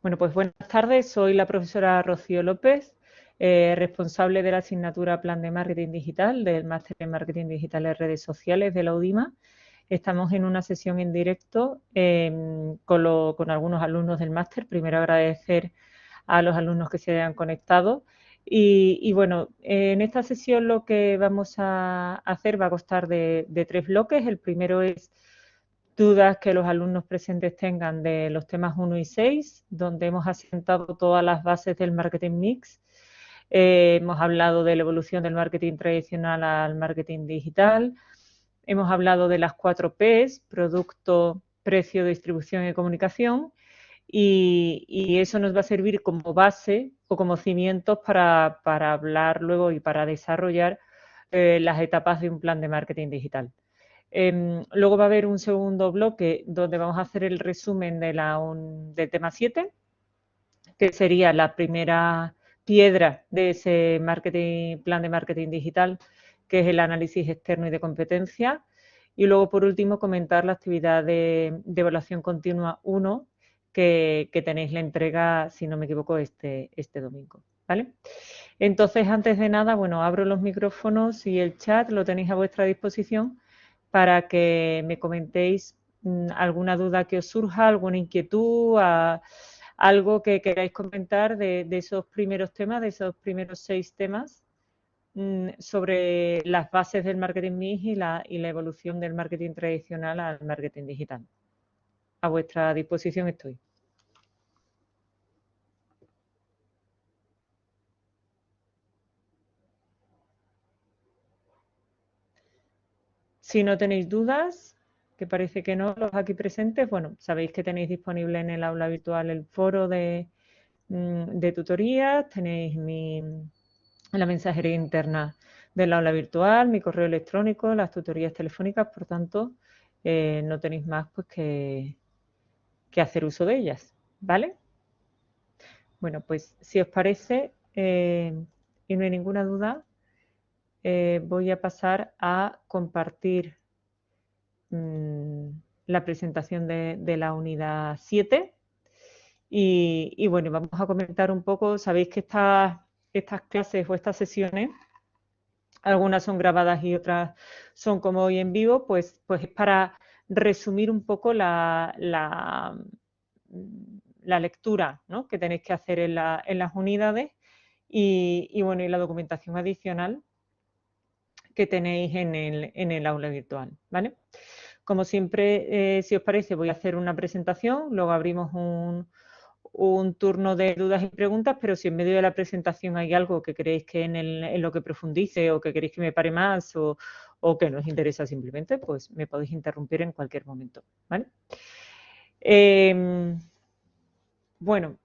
Bueno, pues buenas tardes. Soy la profesora Rocío López, responsable de la asignatura Plan de Marketing Digital del Máster en Marketing Digital en Redes Sociales de la UDIMA. Estamos en una sesión en directo con algunos alumnos del máster. Primero agradecer a los alumnos que se han conectado. Y bueno, en esta sesión lo que vamos a hacer va a constar de 3 bloques. El primero es dudas que los alumnos presentes tengan de los temas 1 y 6, donde hemos asentado todas las bases del marketing mix. Hemos hablado de la evolución del marketing tradicional al marketing digital. Hemos hablado de las 4 Ps, producto, precio, distribución y comunicación. Y eso nos va a servir como base o como cimientos para hablar luego y para desarrollar las etapas de un plan de marketing digital. Luego va a haber un segundo bloque donde vamos a hacer el resumen del tema 7, que sería la primera piedra de ese plan de marketing digital, que es el análisis externo y de competencia. Y luego, por último, comentar la actividad de evaluación continua 1, que tenéis la entrega, si no me equivoco, este domingo. ¿Vale? Entonces, antes de nada, bueno, abro los micrófonos y el chat lo tenéis a vuestra disposición para que me comentéis alguna duda que os surja, alguna inquietud, algo que queráis comentar de esos primeros temas, de esos primeros 6 temas sobre las bases del marketing mix y la evolución del marketing tradicional al marketing digital. A vuestra disposición estoy. Si no tenéis dudas, que parece que no, los aquí presentes, bueno, sabéis que tenéis disponible en el aula virtual el foro de tutorías, tenéis la mensajería interna del aula virtual, mi correo electrónico, las tutorías telefónicas, por tanto, no tenéis más pues que hacer uso de ellas, ¿vale? Bueno, pues si os parece y no hay ninguna duda, voy a pasar a compartir la presentación de la unidad 7 y bueno, vamos a comentar un poco, sabéis que estas clases o estas sesiones, algunas son grabadas y otras son como hoy en vivo, pues es para resumir un poco la lectura, ¿no?, que tenéis que hacer en las unidades y bueno, y la documentación adicional que tenéis en el aula virtual, ¿vale? Como siempre, si os parece, voy a hacer una presentación, luego abrimos un turno de dudas y preguntas, pero si en medio de la presentación hay algo que queréis que en lo que profundice o que queréis que me pare más o que nos interesa simplemente, pues me podéis interrumpir en cualquier momento, ¿vale? Bueno,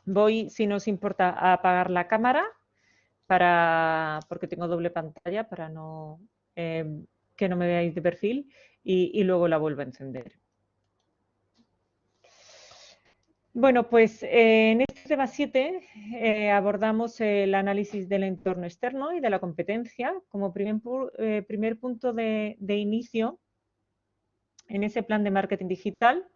voy, si no os importa, a apagar la cámara porque tengo doble pantalla para que no me veáis de perfil y luego la vuelvo a encender. Bueno, pues en este tema 7 abordamos el análisis del entorno externo y de la competencia como primer punto de inicio en ese plan de marketing digital,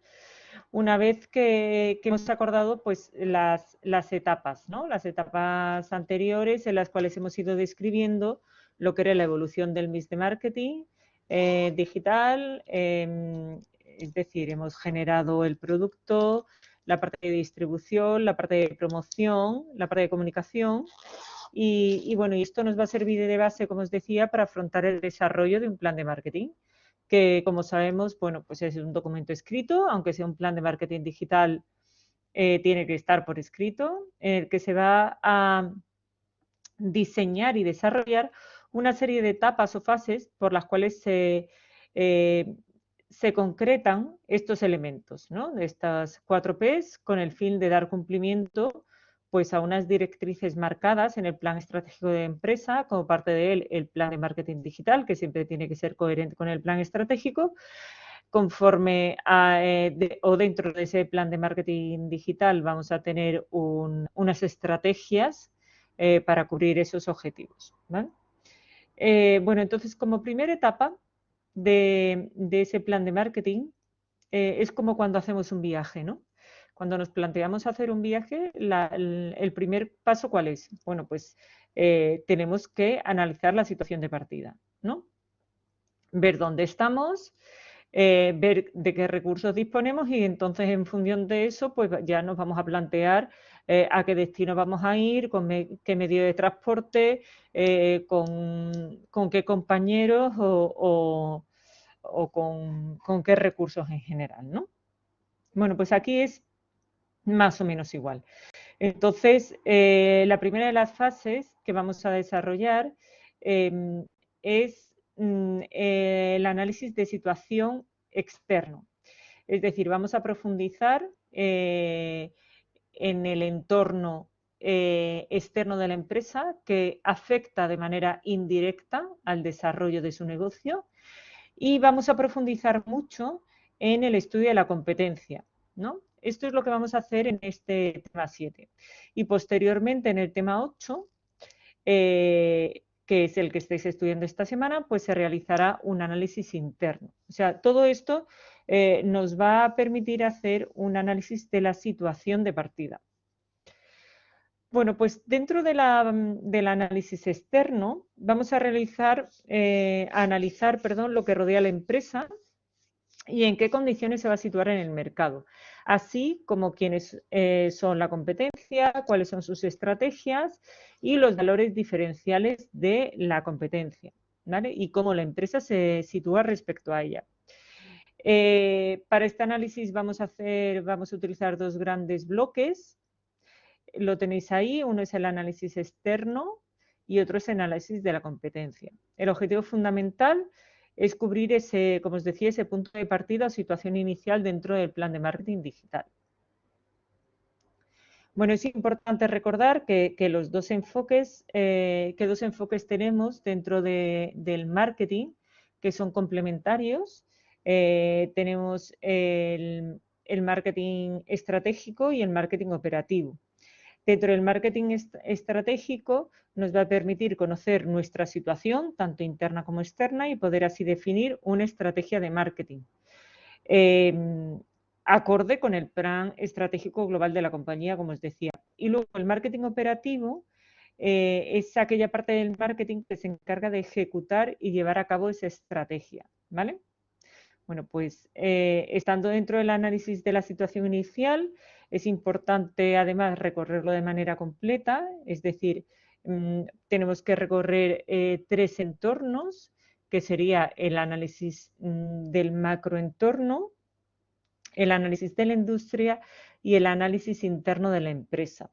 una vez que hemos acordado pues las etapas, ¿no?, las etapas anteriores en las cuales hemos ido describiendo lo que era la evolución del mix de marketing digital, es decir, hemos generado el producto, la parte de distribución, la parte de promoción, la parte de comunicación y bueno, y esto nos va a servir de base, como os decía, para afrontar el desarrollo de un plan de marketing que, como sabemos, bueno, pues es un documento escrito, aunque sea un plan de marketing digital, tiene que estar por escrito, en el que se va a diseñar y desarrollar una serie de etapas o fases por las cuales se concretan estos elementos, ¿no?, de estas 4 Ps con el fin de dar cumplimiento pues a unas directrices marcadas en el plan estratégico de empresa, como parte de él el plan de marketing digital, que siempre tiene que ser coherente con el plan estratégico, conforme o dentro de ese plan de marketing digital vamos a tener unas estrategias para cubrir esos objetivos, ¿vale? Bueno, entonces, como primera etapa de ese plan de marketing, es como cuando hacemos un viaje, ¿no? Cuando nos planteamos hacer un viaje, el primer paso, ¿cuál es? Bueno, pues tenemos que analizar la situación de partida, ¿no? Ver dónde estamos, ver de qué recursos disponemos y entonces en función de eso pues ya nos vamos a plantear a qué destino vamos a ir, con qué medio de transporte, con qué compañeros o con qué recursos en general, ¿no? Bueno, pues aquí es más o menos igual. Entonces, la primera de las fases que vamos a desarrollar es el análisis de situación externo. Es decir, vamos a profundizar en el entorno externo de la empresa que afecta de manera indirecta al desarrollo de su negocio y vamos a profundizar mucho en el estudio de la competencia, ¿no? Esto es lo que vamos a hacer en este tema 7. Y posteriormente en el tema 8, que es el que estáis estudiando esta semana, pues se realizará un análisis interno. O sea, todo esto nos va a permitir hacer un análisis de la situación de partida. Bueno, pues dentro del análisis externo vamos a analizar lo que rodea a la empresa y en qué condiciones se va a situar en el mercado, así como quiénes son la competencia, cuáles son sus estrategias y los valores diferenciales de la competencia, ¿vale? Y cómo la empresa se sitúa respecto a ella. Para este análisis vamos a utilizar dos grandes bloques. Lo tenéis ahí, uno es el análisis externo y otro es el análisis de la competencia. El objetivo fundamental es cubrir ese, como os decía, ese punto de partida o situación inicial dentro del plan de marketing digital. Bueno, es importante recordar que dos enfoques tenemos dentro del marketing, que son complementarios. Tenemos el marketing estratégico y el marketing operativo. Dentro del marketing estratégico nos va a permitir conocer nuestra situación, tanto interna como externa, y poder así definir una estrategia de marketing acorde con el plan estratégico global de la compañía, como os decía. Y luego el marketing operativo es aquella parte del marketing que se encarga de ejecutar y llevar a cabo esa estrategia, ¿vale? Bueno, pues estando dentro del análisis de la situación inicial, es importante además recorrerlo de manera completa, es decir, tenemos que recorrer 3 entornos, que sería el análisis del macroentorno, el análisis de la industria y el análisis interno de la empresa.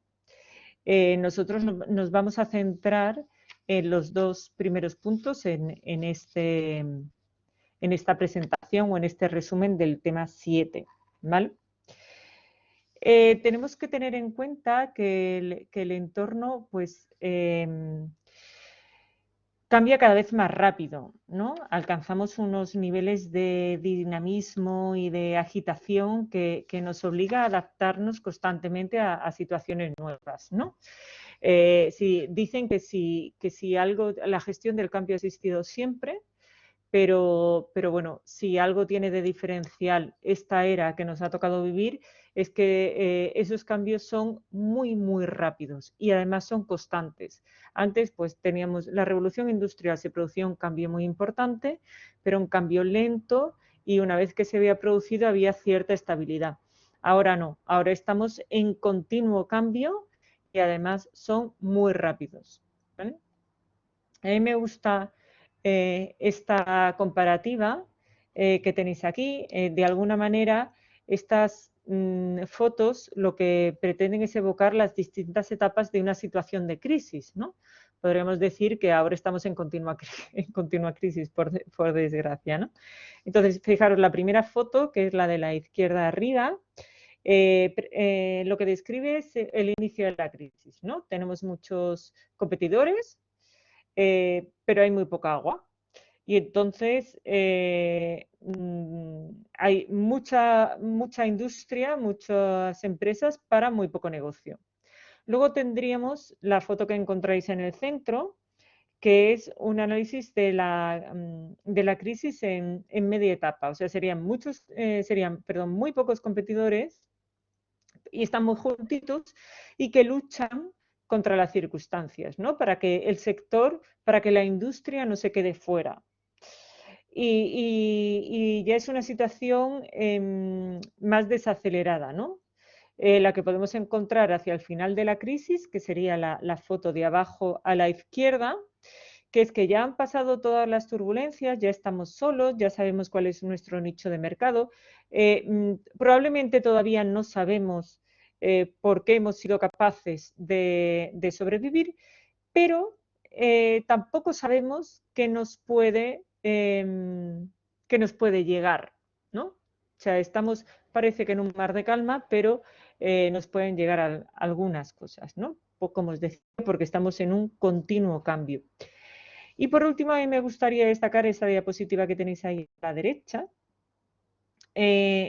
Nosotros nos vamos a centrar en los dos primeros puntos en esta presentación o en este resumen del tema 7, ¿vale? Tenemos que tener en cuenta que el entorno pues, cambia cada vez más rápido, ¿no? Alcanzamos unos niveles de dinamismo y de agitación que nos obliga a adaptarnos constantemente a situaciones nuevas, ¿no? Dicen que si algo, la gestión del cambio ha existido siempre, pero bueno, si algo tiene de diferencial esta era que nos ha tocado vivir, es que esos cambios son muy, muy rápidos y además son constantes. Antes, pues teníamos la revolución industrial, se producía un cambio muy importante, pero un cambio lento y una vez que se había producido había cierta estabilidad. Ahora no, ahora estamos en continuo cambio y además son muy rápidos, ¿vale? A mí me gusta esta comparativa que tenéis aquí. De alguna manera, estas fotos lo que pretenden es evocar las distintas etapas de una situación de crisis, ¿no? Podríamos decir que ahora estamos en continua crisis, por desgracia, ¿no? Entonces, fijaros, la primera foto, que es la de la izquierda arriba, lo que describe es el inicio de la crisis, ¿no? Tenemos muchos competidores, pero hay muy poca agua. Y entonces hay mucha industria, muchas empresas para muy poco negocio. Luego tendríamos la foto que encontráis en el centro, que es un análisis de la crisis en media etapa. O sea, serían muy pocos competidores, y están muy juntitos y que luchan contra las circunstancias, ¿no? Para que el sector, para que la industria no se quede fuera. Y ya es una situación más desacelerada, ¿no? La que podemos encontrar hacia el final de la crisis, que sería la foto de abajo a la izquierda, que es que ya han pasado todas las turbulencias, ya estamos solos, ya sabemos cuál es nuestro nicho de mercado. Probablemente todavía no sabemos por qué hemos sido capaces de sobrevivir, pero tampoco sabemos qué nos puede llegar, ¿no? O sea, estamos, parece que en un mar de calma, pero nos pueden llegar algunas cosas, ¿no? Como os decía, porque estamos en un continuo cambio. Y por último, a mí me gustaría destacar esa diapositiva que tenéis ahí a la derecha,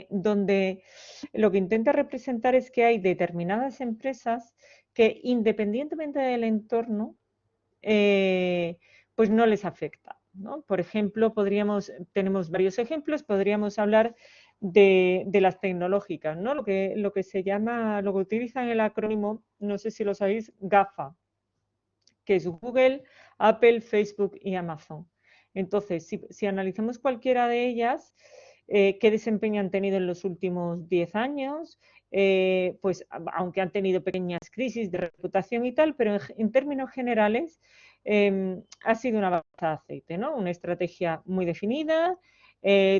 donde lo que intenta representar es que hay determinadas empresas que, independientemente del entorno, pues no les afecta, ¿no? Por ejemplo, tenemos varios ejemplos, podríamos hablar de las tecnológicas, ¿no? Lo que se llama, lo que utilizan el acrónimo, no sé si lo sabéis, GAFA, que es Google, Apple, Facebook y Amazon. Entonces, si analizamos cualquiera de ellas, qué desempeño han tenido en los últimos 10 años, pues aunque han tenido pequeñas crisis de reputación y tal, pero en términos generales ha sido una baza de aceite, ¿no? Una estrategia muy definida,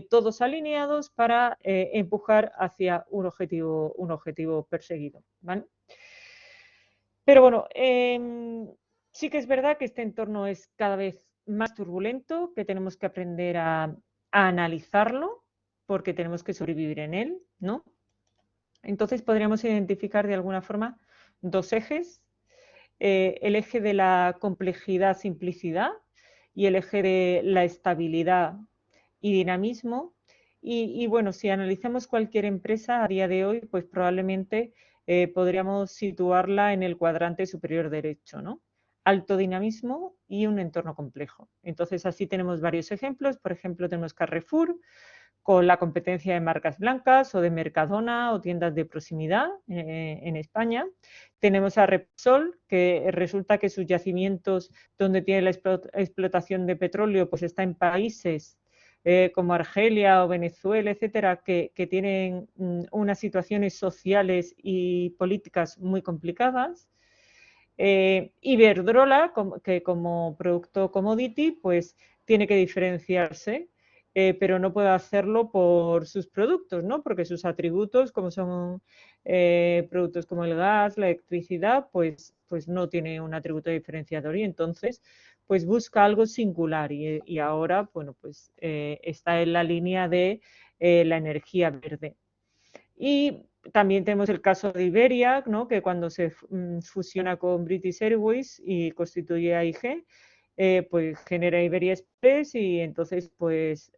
todos alineados para empujar hacia un objetivo perseguido, ¿vale? Pero bueno, sí que es verdad que este entorno es cada vez más turbulento, que tenemos que aprender a analizarlo, porque tenemos que sobrevivir en él, ¿no? Entonces podríamos identificar de alguna forma dos ejes, el eje de la complejidad-simplicidad y el eje de la estabilidad y dinamismo. Y bueno, si analizamos cualquier empresa a día de hoy, pues probablemente podríamos situarla en el cuadrante superior derecho, ¿no? Alto dinamismo y un entorno complejo. Entonces así tenemos varios ejemplos. Por ejemplo, tenemos Carrefour, con la competencia de marcas blancas o de Mercadona o tiendas de proximidad en España. Tenemos a Repsol, que resulta que sus yacimientos donde tiene la explotación de petróleo pues está en países como Argelia o Venezuela, etcétera, que tienen unas situaciones sociales y políticas muy complicadas. Iberdrola, que como producto commodity, pues tiene que diferenciarse, pero no puede hacerlo por sus productos, ¿no? Porque sus atributos, como son productos como el gas, la electricidad, pues no tiene un atributo diferenciador y entonces pues busca algo singular y ahora, bueno, pues está en la línea de la energía verde. Y también tenemos el caso de Iberia, ¿no? Que cuando se fusiona con British Airways y constituye AIG, pues genera Iberia Express y entonces pues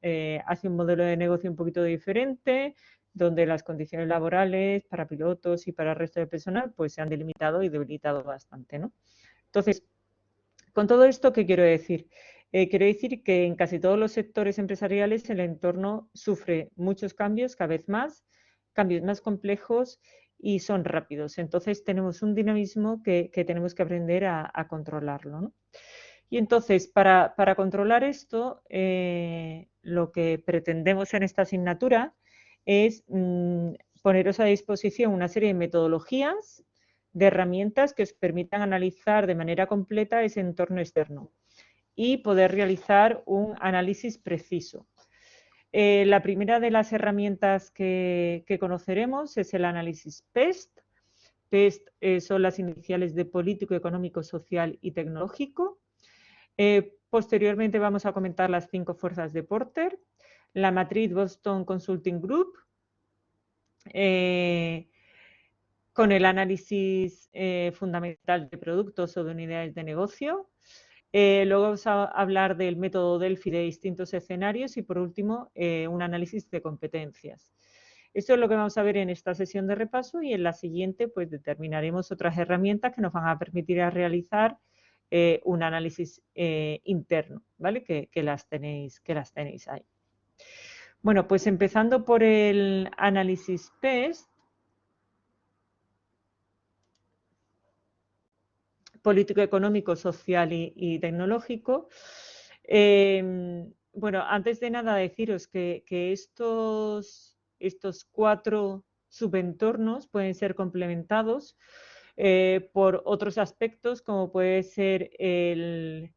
hace un modelo de negocio un poquito diferente, donde las condiciones laborales para pilotos y para el resto del personal pues se han delimitado y debilitado bastante, ¿no? Entonces, con todo esto, ¿qué quiero decir? Quiero decir que en casi todos los sectores empresariales el entorno sufre muchos cambios, cada vez más, cambios más complejos y son rápidos. Entonces tenemos un dinamismo que tenemos que aprender a controlarlo, ¿no? Y entonces, para controlar esto, lo que pretendemos en esta asignatura es poneros a disposición una serie de metodologías, de herramientas que os permitan analizar de manera completa ese entorno externo y poder realizar un análisis preciso. La primera de las herramientas que conoceremos es el análisis PEST. PEST son las iniciales de político, económico, social y tecnológico. Posteriormente vamos a comentar las 5 fuerzas de Porter, la matriz Boston Consulting Group, con el análisis fundamental de productos o de unidades de negocio. Luego vamos a hablar del método Delphi de distintos escenarios y por último un análisis de competencias. Esto es lo que vamos a ver en esta sesión de repaso y en la siguiente pues determinaremos otras herramientas que nos van a permitir realizar un análisis interno, ¿vale? Que las tenéis ahí. Bueno, pues empezando por el análisis PEST, político, económico, social y tecnológico. Bueno, antes de nada deciros que estos 4 subentornos pueden ser complementados por otros aspectos, como puede ser el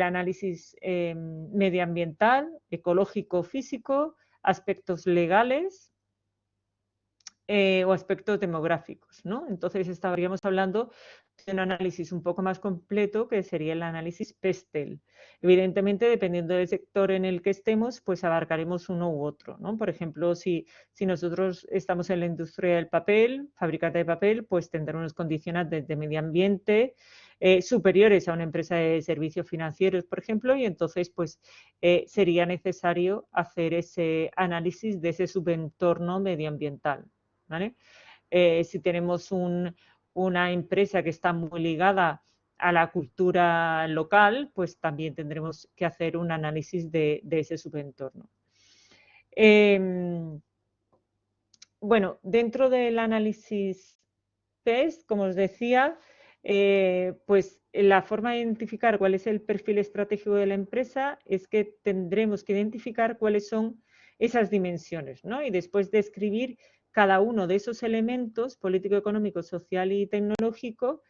análisis medioambiental, ecológico, físico, aspectos legales o aspectos demográficos, ¿no? Entonces estaríamos hablando de un análisis un poco más completo, que sería el análisis PESTEL. Evidentemente, dependiendo del sector en el que estemos, pues abarcaremos uno u otro, ¿no? Por ejemplo, si nosotros estamos en la industria del papel, fabricante de papel, pues tendrá unos condicionantes de medio ambiente superiores a una empresa de servicios financieros, por ejemplo, y entonces pues sería necesario hacer ese análisis de ese subentorno medioambiental, ¿vale? Si tenemos una empresa que está muy ligada a la cultura local, pues también tendremos que hacer un análisis de ese subentorno. Bueno, dentro del análisis PEST, como os decía, pues la forma de identificar cuál es el perfil estratégico de la empresa es que tendremos que identificar cuáles son esas dimensiones, ¿no? Y después describir cada uno de esos elementos, político, económico, social y tecnológico,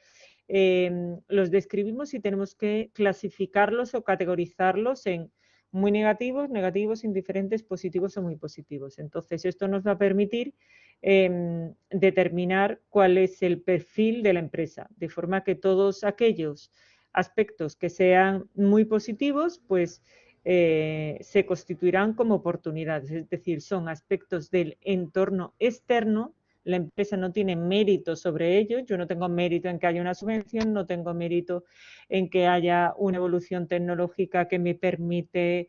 los describimos y tenemos que clasificarlos o categorizarlos en muy negativos, negativos, indiferentes, positivos o muy positivos. Entonces, esto nos va a permitir determinar cuál es el perfil de la empresa, de forma que todos aquellos aspectos que sean muy positivos, pues se constituirán como oportunidades, es decir, son aspectos del entorno externo. La empresa no tiene mérito sobre ello, yo no tengo mérito en que haya una subvención, no tengo mérito en que haya una evolución tecnológica que me permite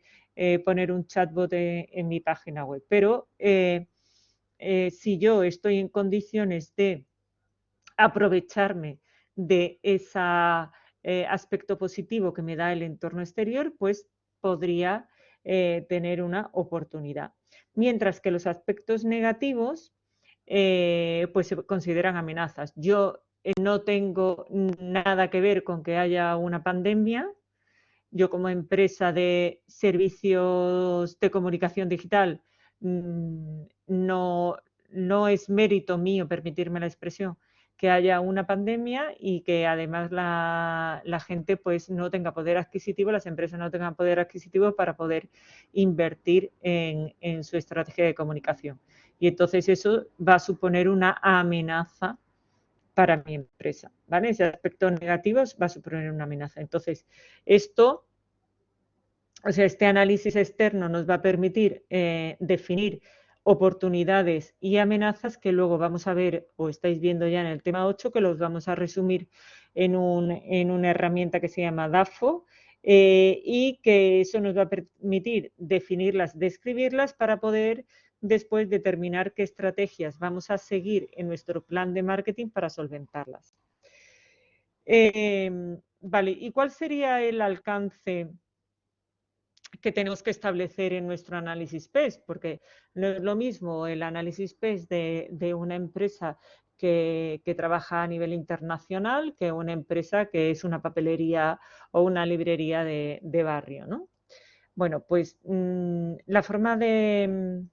poner un chatbot en mi página web, pero si yo estoy en condiciones de aprovecharme de ese aspecto positivo que me da el entorno exterior, pues podría tener una oportunidad. Mientras que los aspectos negativos pues se consideran amenazas. Yo no tengo nada que ver con que haya una pandemia. Yo como empresa de servicios de comunicación digital no es mérito mío, permitirme la expresión, que haya una pandemia y que además la gente pues no tenga poder adquisitivo, las empresas no tengan poder adquisitivo para poder invertir en su estrategia de comunicación. Y entonces eso va a suponer una amenaza para mi empresa, ¿vale? Ese aspecto negativo va a suponer una amenaza. Entonces, este análisis externo nos va a permitir definir oportunidades y amenazas que luego vamos a ver, o estáis viendo ya en el tema 8, que los vamos a resumir en una herramienta que se llama DAFO, y que eso nos va a permitir definirlas, describirlas para poder después determinar qué estrategias vamos a seguir en nuestro plan de marketing para solventarlas. Vale, ¿y cuál sería el alcance que tenemos que establecer en nuestro análisis PES? Porque no es lo mismo el análisis PES de una empresa que trabaja a nivel internacional que una empresa que es una papelería o una librería de barrio, ¿no? Bueno, pues la forma de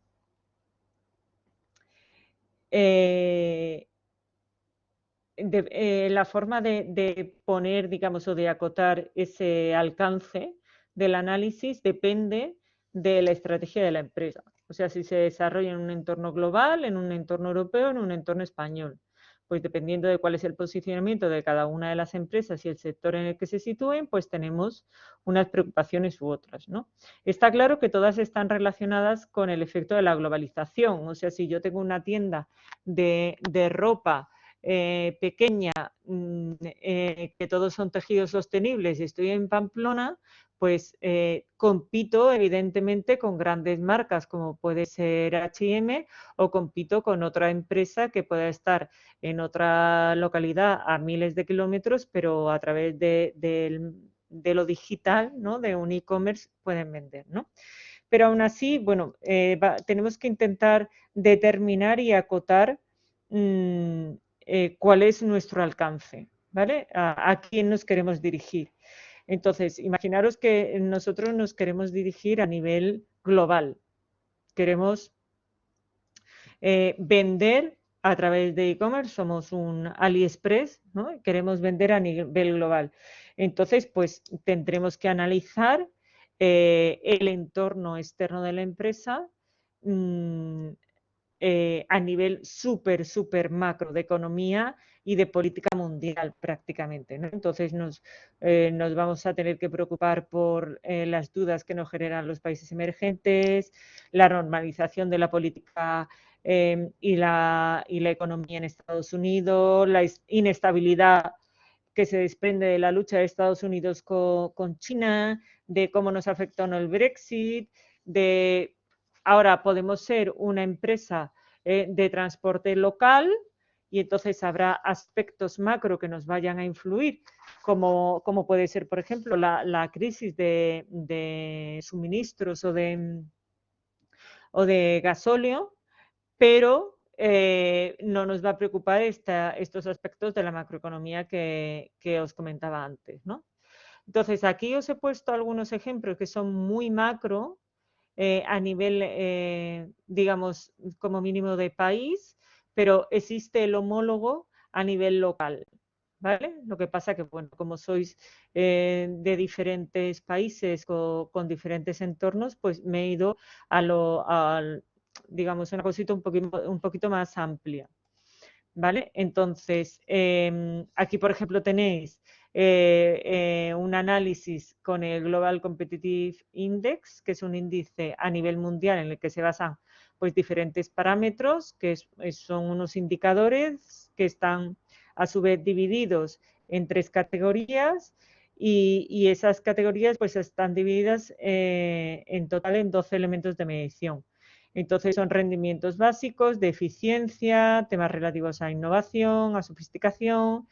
poner, digamos, o de acotar ese alcance del análisis depende de la estrategia de la empresa. O sea, si se desarrolla en un entorno global, en un entorno europeo, en un entorno español. Pues dependiendo de cuál es el posicionamiento de cada una de las empresas y el sector en el que se sitúen, pues tenemos unas preocupaciones u otras, ¿no? Está claro que todas están relacionadas con el efecto de la globalización. O sea, si yo tengo una tienda de ropa pequeña, que todos son tejidos sostenibles y estoy en Pamplona, pues compito evidentemente con grandes marcas como puede ser H&M, o compito con otra empresa que pueda estar en otra localidad a miles de kilómetros, pero a través de lo digital, ¿no? De un e-commerce pueden vender, ¿no? Pero aún así, bueno, tenemos que intentar determinar y acotar cuál es nuestro alcance, ¿vale? A quién nos queremos dirigir. Entonces, imaginaros que nosotros nos queremos dirigir a nivel global. Queremos vender a través de e-commerce, somos un AliExpress, ¿no? Queremos vender a nivel global. Entonces, pues tendremos que analizar el entorno externo de la empresa a nivel súper macro de economía y de política mundial prácticamente, ¿no? Entonces nos vamos a tener que preocupar por las dudas que nos generan los países emergentes, la normalización de la política y la economía en Estados Unidos, la inestabilidad que se desprende de la lucha de Estados Unidos con China, de cómo nos afectó el Brexit, de ahora podemos ser una empresa de transporte local y entonces habrá aspectos macro que nos vayan a influir, como puede ser, por ejemplo, la crisis de suministros o de gasóleo, pero no nos va a preocupar estos aspectos de la macroeconomía que os comentaba antes, ¿no? Entonces, aquí os he puesto algunos ejemplos que son muy macro a nivel, digamos, como mínimo de país, pero existe el homólogo a nivel local, ¿vale? Lo que pasa que, bueno, como sois de diferentes países con diferentes entornos, pues me he ido al digamos, una cosita un poquito más amplia. ¿Vale? Entonces, aquí, por ejemplo, tenéis un análisis con el Global Competitive Index, que es un índice a nivel mundial en el que se basan pues, diferentes parámetros, que son unos indicadores que están a su vez divididos en 3 categorías y esas categorías pues, están divididas en total en 12 elementos de medición. Entonces son rendimientos básicos de eficiencia, temas relativos a innovación, a sofisticación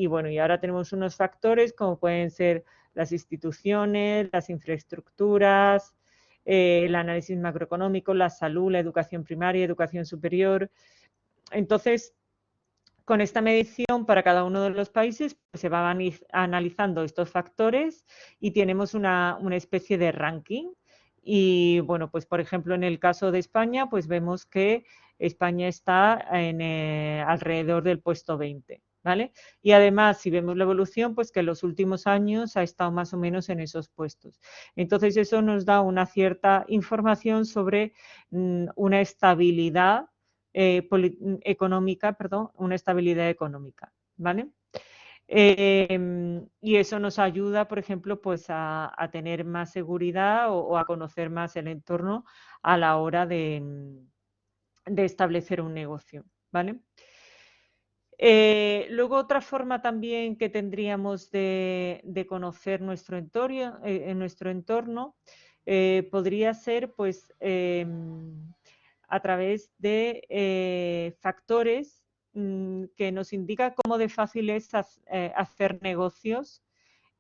bueno, y ahora tenemos unos factores como pueden ser las instituciones, las infraestructuras, el análisis macroeconómico, la salud, la educación primaria, educación superior. Entonces, con esta medición para cada uno de los países pues, se van analizando estos factores y tenemos una especie de ranking. Y bueno, pues por ejemplo, en el caso de España, pues vemos que España está en, alrededor del puesto 20, ¿vale? Y además, si vemos la evolución, pues que en los últimos años ha estado más o menos en esos puestos. Entonces, eso nos da una cierta información sobre una estabilidad económica, perdón, una estabilidad económica, ¿vale? Y eso nos ayuda, por ejemplo, pues a tener más seguridad o a conocer más el entorno a la hora de establecer un negocio, ¿vale? Luego otra forma también que tendríamos de conocer nuestro entorno podría ser pues a través de factores que nos indican cómo de fácil es hacer negocios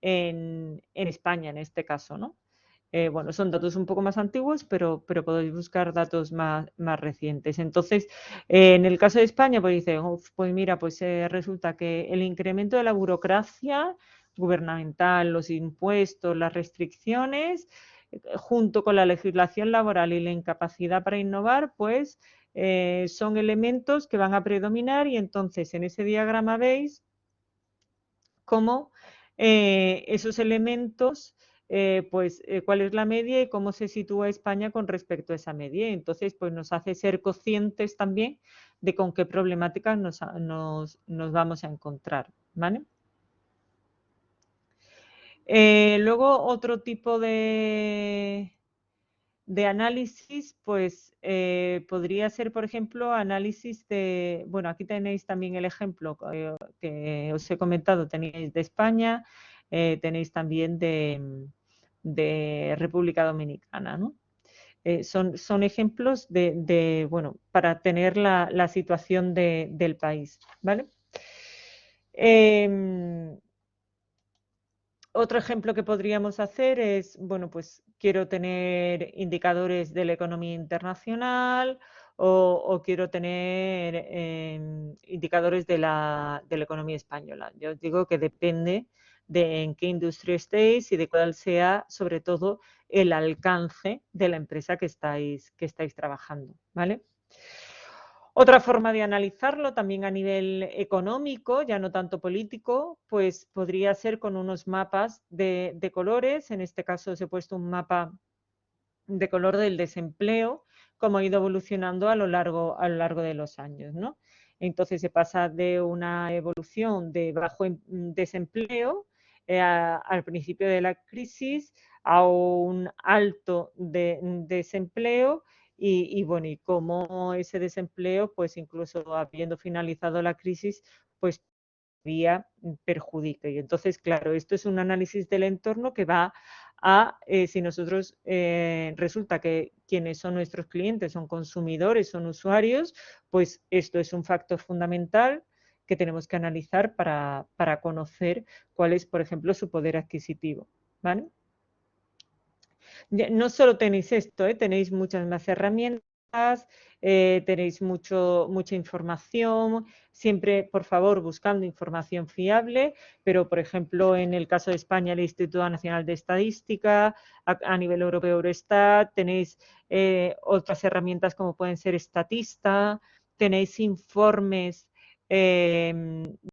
en España, en este caso, ¿no? Bueno, son datos un poco más antiguos, pero podéis buscar datos más recientes. Entonces, en el caso de España, pues dice, pues mira, pues resulta que el incremento de la burocracia gubernamental, los impuestos, las restricciones, junto con la legislación laboral y la incapacidad para innovar, pues son elementos que van a predominar y entonces en ese diagrama veis cómo esos elementos, pues cuál es la media y cómo se sitúa España con respecto a esa media. Entonces, pues nos hace ser conscientes también de con qué problemáticas nos vamos a encontrar, ¿vale? Luego, otro tipo de análisis, pues podría ser, por ejemplo, análisis de, bueno, aquí tenéis también el ejemplo que os he comentado, tenéis de España, tenéis también de República Dominicana, ¿no? Son ejemplos bueno, para tener la situación del país, ¿vale? Otro ejemplo que podríamos hacer es, bueno, pues quiero tener indicadores de la economía internacional o quiero tener indicadores de la economía española. Yo os digo que depende de en qué industria estéis y de cuál sea, sobre todo, el alcance de la empresa que estáis trabajando, ¿vale? Otra forma de analizarlo, también a nivel económico, ya no tanto político, pues podría ser con unos mapas de colores. En este caso os he puesto un mapa de color del desempleo, cómo ha ido evolucionando a lo largo de los años, ¿no? Entonces se pasa de una evolución de bajo desempleo al principio de la crisis a un alto desempleo y bueno, y cómo ese desempleo, pues incluso habiendo finalizado la crisis, pues todavía perjudica. Y entonces, claro, esto es un análisis del entorno que va a, si nosotros resulta que quienes son nuestros clientes son consumidores, son usuarios, pues esto es un factor fundamental que tenemos que analizar para conocer cuál es, por ejemplo, su poder adquisitivo, ¿vale? No solo tenéis esto, tenéis muchas más herramientas, tenéis mucha información, siempre, por favor, buscando información fiable, pero, por ejemplo, en el caso de España, el Instituto Nacional de Estadística, a nivel europeo, Eurostat, tenéis otras herramientas como pueden ser Statista, tenéis informes de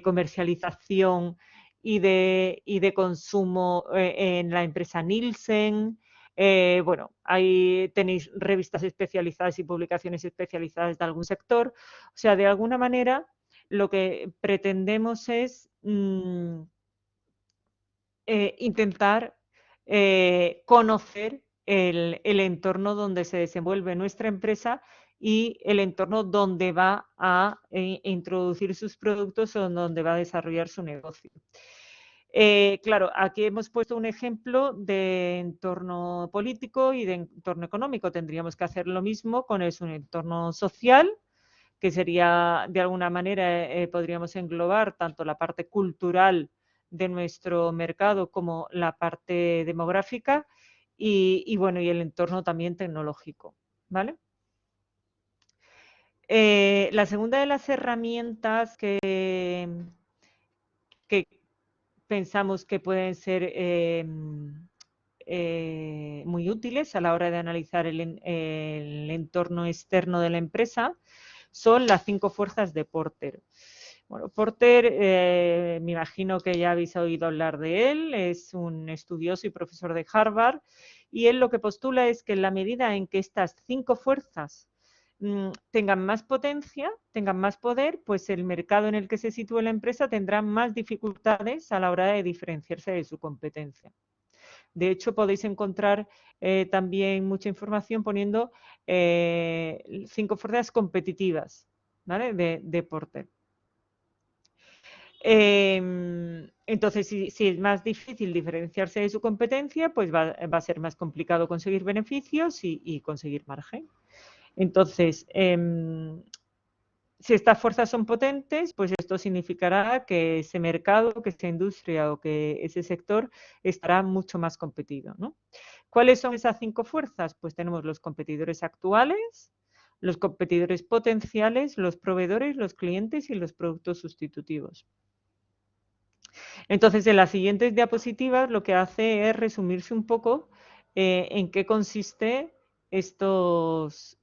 comercialización y de consumo en la empresa Nielsen. Bueno, ahí tenéis revistas especializadas y publicaciones especializadas de algún sector. O sea, de alguna manera, lo que pretendemos es intentar conocer el entorno donde se desenvuelve nuestra empresa y el entorno donde va a introducir sus productos o donde va a desarrollar su negocio. Claro, aquí hemos puesto un ejemplo de entorno político y de entorno económico. Tendríamos que hacer lo mismo con un entorno social, que sería, de alguna manera, podríamos englobar tanto la parte cultural de nuestro mercado como la parte demográfica y bueno, y el entorno también tecnológico, ¿vale? La segunda de las herramientas que pensamos que pueden ser muy útiles a la hora de analizar el entorno externo de la empresa son las 5 fuerzas de Porter. Bueno, Porter, me imagino que ya habéis oído hablar de él, es un estudioso y profesor de Harvard, y él lo que postula es que en la medida en que estas 5 fuerzas tengan más potencia, tengan más poder, pues el mercado en el que se sitúe la empresa tendrá más dificultades a la hora de diferenciarse de su competencia. De hecho, podéis encontrar también mucha información poniendo 5 fuerzas competitivas, ¿vale? de Porter. Entonces, si es más difícil diferenciarse de su competencia, pues va a ser más complicado conseguir beneficios y conseguir margen. Entonces, si estas fuerzas son potentes, pues esto significará que ese mercado, que esa industria o que ese sector estará mucho más competido, ¿no? ¿Cuáles son esas 5 fuerzas? Pues tenemos los competidores actuales, los competidores potenciales, los proveedores, los clientes y los productos sustitutivos. Entonces, en las siguientes diapositivas lo que hace es resumirse un poco en qué consiste estas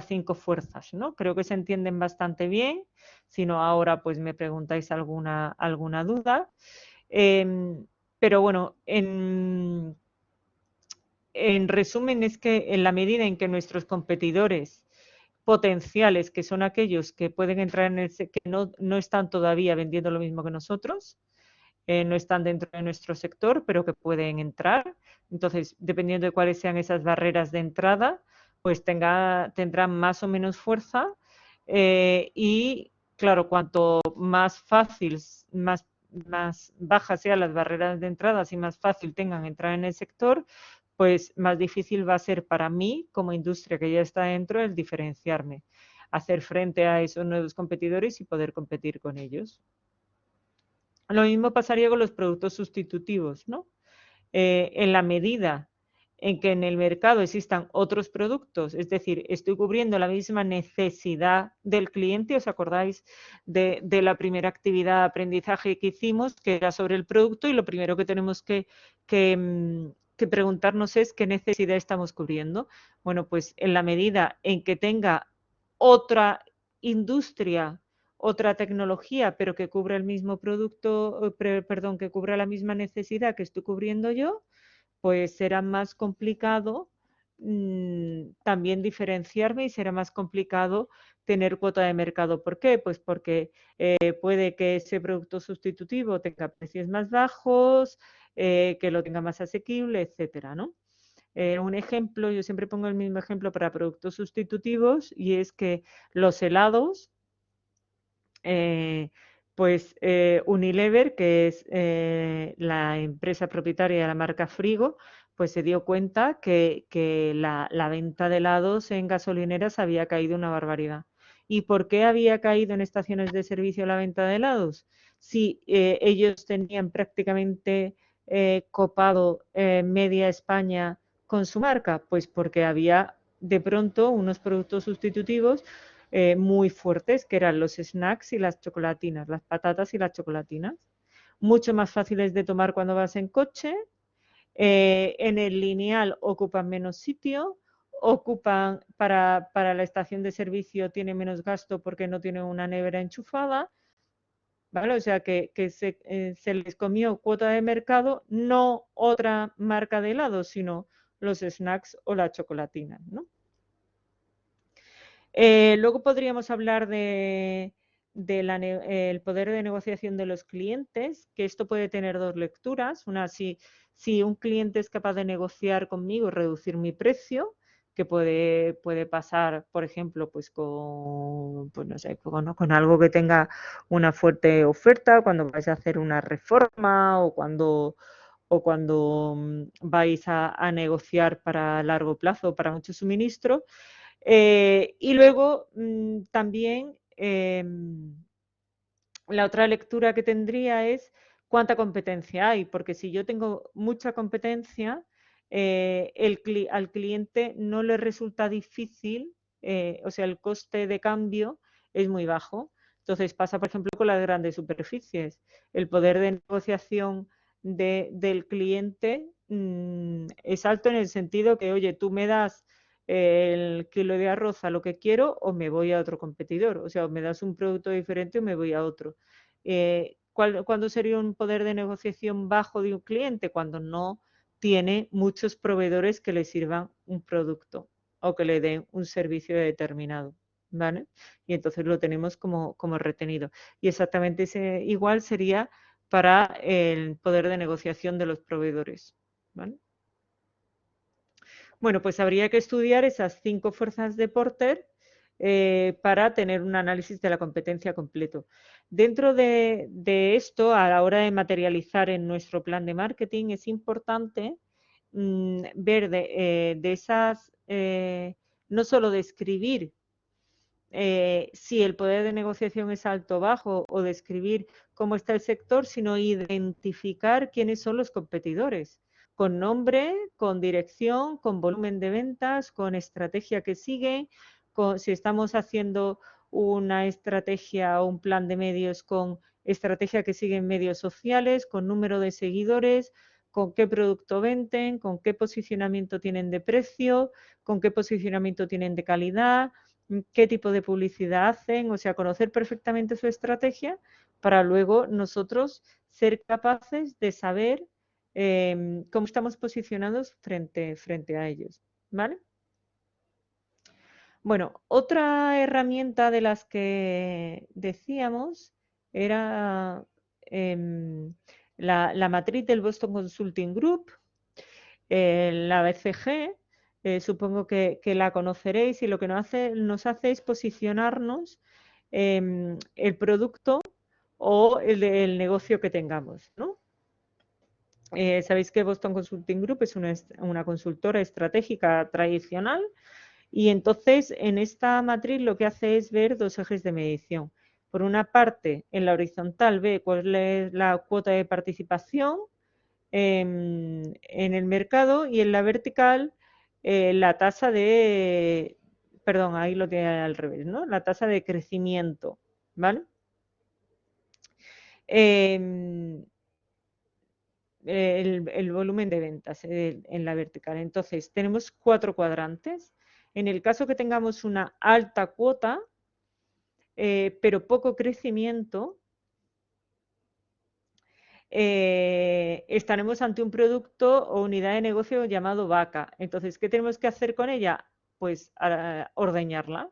5 fuerzas, ¿no? Creo que se entienden bastante bien, si no ahora pues me preguntáis alguna duda. Pero bueno, en resumen es que en la medida en que nuestros competidores potenciales, que son aquellos que pueden entrar en el que no están todavía vendiendo lo mismo que nosotros, no están dentro de nuestro sector, pero que pueden entrar. Entonces, dependiendo de cuáles sean esas barreras de entrada, pues tendrán más o menos fuerza y, claro, cuanto más fácil, más bajas sean las barreras de entrada y más fácil tengan entrar en el sector, pues más difícil va a ser para mí, como industria que ya está dentro, el diferenciarme, hacer frente a esos nuevos competidores y poder competir con ellos. Lo mismo pasaría con los productos sustitutivos, ¿no? En la medida en que en el mercado existan otros productos, es decir, estoy cubriendo la misma necesidad del cliente. ¿Os acordáis de la primera actividad de aprendizaje que hicimos, que era sobre el producto? Y lo primero que tenemos que preguntarnos es qué necesidad estamos cubriendo. Bueno, pues en la medida en que tenga otra industria, otra tecnología, pero que cubra el mismo producto, perdón, que cubra la misma necesidad que estoy cubriendo yo, pues será más complicado también diferenciarme y será más complicado tener cuota de mercado. ¿Por qué? Pues porque puede que ese producto sustitutivo tenga precios más bajos, que lo tenga más asequible, etcétera, ¿no? Un ejemplo, yo siempre pongo el mismo ejemplo para productos sustitutivos, y es que los helados, pues Unilever, que es la empresa propietaria de la marca Frigo, pues se dio cuenta que la venta de helados en gasolineras había caído una barbaridad. ¿Y por qué había caído en estaciones de servicio la venta de helados? Si ellos tenían prácticamente copado media España con su marca, pues porque había de pronto unos productos sustitutivos muy fuertes, que eran los snacks y las chocolatinas, las patatas y las chocolatinas. Mucho más fáciles de tomar cuando vas en coche. En el lineal ocupan menos sitio, ocupan para la estación de servicio, tiene menos gasto porque no tiene una nevera enchufada, ¿vale? O sea que se les comió cuota de mercado, no otra marca de helado, sino los snacks o las chocolatinas, ¿no? Luego podríamos hablar del poder de negociación de los clientes, que esto puede tener dos lecturas. Una, si un cliente es capaz de negociar conmigo y reducir mi precio, que puede pasar, por ejemplo, pues pues no sé, con algo que tenga una fuerte oferta, cuando vais a hacer una reforma o cuando vais a negociar para largo plazo, para mucho suministro. Y luego también la otra lectura que tendría es cuánta competencia hay, porque si yo tengo mucha competencia, al cliente no le resulta difícil, o sea, el coste de cambio es muy bajo. Entonces pasa, por ejemplo, con las grandes superficies. El poder de negociación del cliente es alto en el sentido que, oye, tú me das el kilo de arroz a lo que quiero o me voy a otro competidor. O sea, o me das un producto diferente o me voy a otro. ¿Cuándo sería un poder de negociación bajo de un cliente? Cuando no tiene muchos proveedores que le sirvan un producto o que le den un servicio determinado, ¿vale? Y entonces lo tenemos como retenido. Y exactamente igual sería para el poder de negociación de los proveedores, ¿vale? Bueno, pues habría que estudiar esas 5 fuerzas de Porter para tener un análisis de la competencia completo. Dentro de esto, a la hora de materializar en nuestro plan de marketing, es importante ver de esas, no solo describir si el poder de negociación es alto o bajo, o describir cómo está el sector, sino identificar quiénes son los competidores, con nombre, con dirección, con volumen de ventas, con estrategia que siguen, si estamos haciendo una estrategia o un plan de medios con estrategia que sigue en medios sociales, con número de seguidores, con qué producto venden, con qué posicionamiento tienen de precio, con qué posicionamiento tienen de calidad, qué tipo de publicidad hacen, o sea, conocer perfectamente su estrategia para luego nosotros ser capaces de saber cómo estamos posicionados frente a ellos, ¿vale? Bueno, otra herramienta de las que decíamos era la matriz del Boston Consulting Group, la BCG, supongo que la conoceréis, y lo que nos hace es posicionarnos el producto o el negocio que tengamos, ¿no? Sabéis que Boston Consulting Group es una consultora estratégica tradicional, y entonces en esta matriz lo que hace es ver dos ejes de medición. Por una parte, en la horizontal ve cuál es la cuota de participación en el mercado, y en la vertical la tasa de, perdón, ahí lo tiene al revés, ¿no? La tasa de crecimiento, ¿vale? Em, el volumen de ventas en la vertical. Entonces, tenemos 4 cuadrantes. En el caso que tengamos una alta cuota, pero poco crecimiento, estaremos ante un producto o unidad de negocio llamado vaca. Entonces, ¿qué tenemos que hacer con ella? Pues ordeñarla,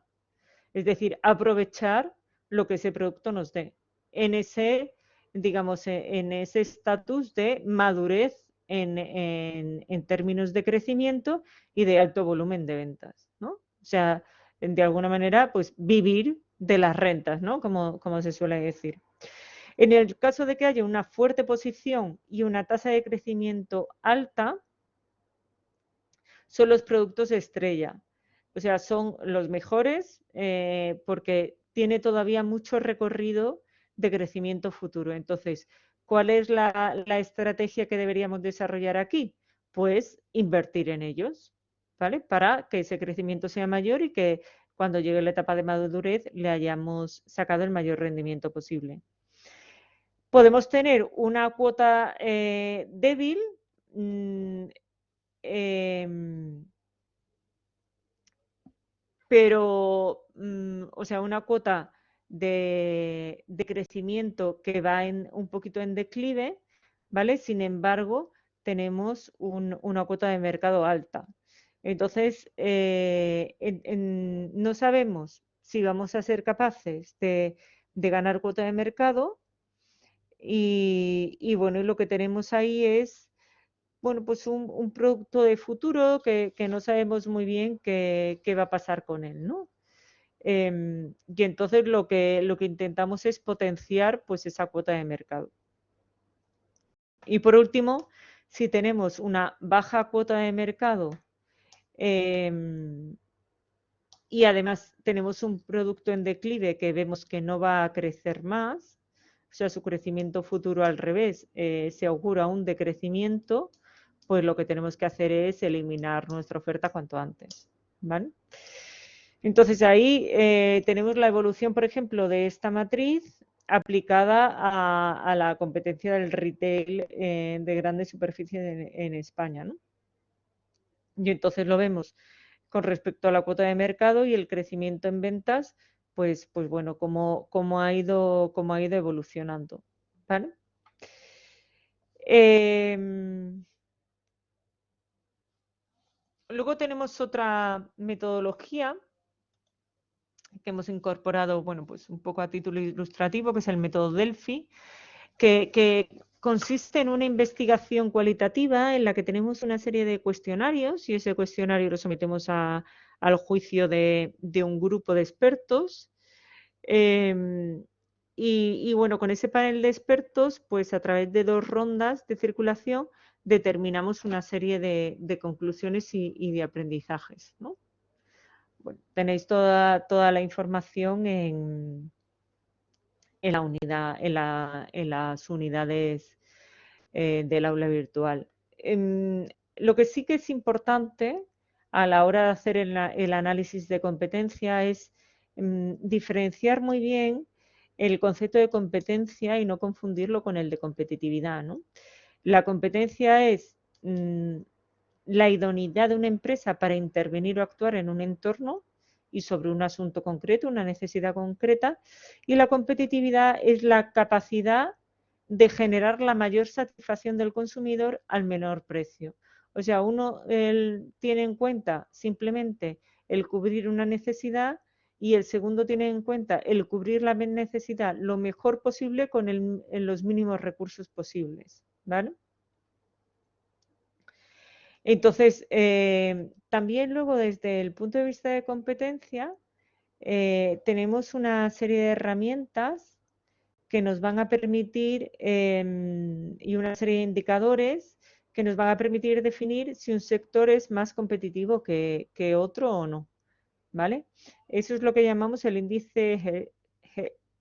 es decir, aprovechar lo que ese producto nos dé en ese, digamos, en ese estatus de madurez en términos de crecimiento y de alto volumen de ventas, ¿no? O sea, de alguna manera, pues vivir de las rentas, ¿no? Como se suele decir. En el caso de que haya una fuerte posición y una tasa de crecimiento alta, son los productos estrella. O sea, son los mejores porque tiene todavía mucho recorrido de crecimiento futuro. Entonces, ¿cuál es la estrategia que deberíamos desarrollar aquí? Pues invertir en ellos, ¿vale? Para que ese crecimiento sea mayor y que cuando llegue la etapa de madurez le hayamos sacado el mayor rendimiento posible. Podemos tener una cuota débil, pero, o sea, una cuota de crecimiento que va un poquito en declive, ¿vale? Sin embargo, tenemos una cuota de mercado alta. Entonces, no sabemos si vamos a ser capaces de ganar cuota de mercado y bueno, y lo que tenemos ahí es, bueno, pues un producto de futuro que no sabemos muy bien qué va a pasar con él, ¿no? Y entonces lo que intentamos es potenciar pues esa cuota de mercado. Y por último, si tenemos una baja cuota de mercado y además tenemos un producto en declive que vemos que no va a crecer más, o sea, su crecimiento futuro al revés, se augura un decrecimiento, pues lo que tenemos que hacer es eliminar nuestra oferta cuanto antes, ¿vale? Entonces ahí tenemos la evolución, por ejemplo, de esta matriz aplicada a la competencia del retail de grandes superficies en España, ¿no? Y entonces lo vemos con respecto a la cuota de mercado y el crecimiento en ventas, pues bueno, cómo ha ido evolucionando, ¿vale? Luego tenemos otra metodología que hemos incorporado, bueno, pues un poco a título ilustrativo, que es el método Delphi, que consiste en una investigación cualitativa en la que tenemos una serie de cuestionarios y ese cuestionario lo sometemos al juicio de un grupo de expertos. Y bueno, con ese panel de expertos, pues a través de 2 rondas de circulación determinamos una serie de conclusiones y de aprendizajes, ¿no? Bueno, tenéis toda la información en la unidad, en las unidades del aula virtual. Lo que sí que es importante a la hora de hacer el análisis de competencia es diferenciar muy bien el concepto de competencia y no confundirlo con el de competitividad, ¿no? La competencia es la idoneidad de una empresa para intervenir o actuar en un entorno y sobre un asunto concreto, una necesidad concreta, y la competitividad es la capacidad de generar la mayor satisfacción del consumidor al menor precio. O sea, uno tiene en cuenta simplemente el cubrir una necesidad y el segundo tiene en cuenta el cubrir la necesidad lo mejor posible con los mínimos recursos posibles, ¿vale? Entonces, también luego desde el punto de vista de competencia, tenemos una serie de herramientas que nos van a permitir y una serie de indicadores que nos van a permitir definir si un sector es más competitivo que otro o no, ¿vale? Eso es lo que llamamos el índice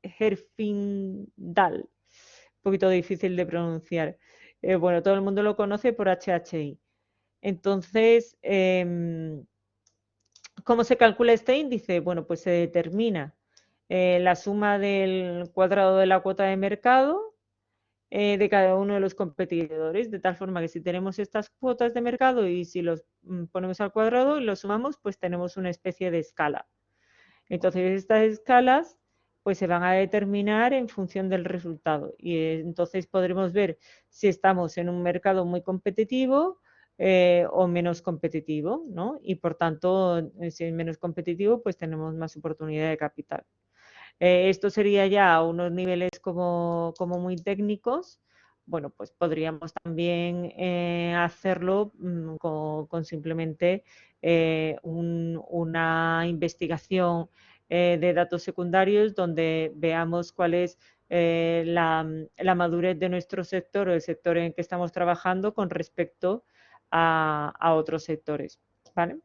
Herfindahl, un poquito difícil de pronunciar. bueno, todo el mundo lo conoce por HHI. Entonces, ¿cómo se calcula este índice? Bueno, pues se determina la suma del cuadrado de la cuota de mercado de cada uno de los competidores, de tal forma que si tenemos estas cuotas de mercado y si los ponemos al cuadrado y los sumamos, pues tenemos una especie de escala. Entonces, estas escalas pues se van a determinar en función del resultado y entonces podremos ver si estamos en un mercado muy competitivo o menos competitivo, ¿no? Y por tanto, si es menos competitivo, pues tenemos más oportunidad de capital. Esto sería ya a unos niveles como muy técnicos. Bueno, pues podríamos también hacerlo con simplemente una investigación de datos secundarios donde veamos cuál es la madurez de nuestro sector o el sector en el que estamos trabajando con respecto a otros sectores. ¿Vale?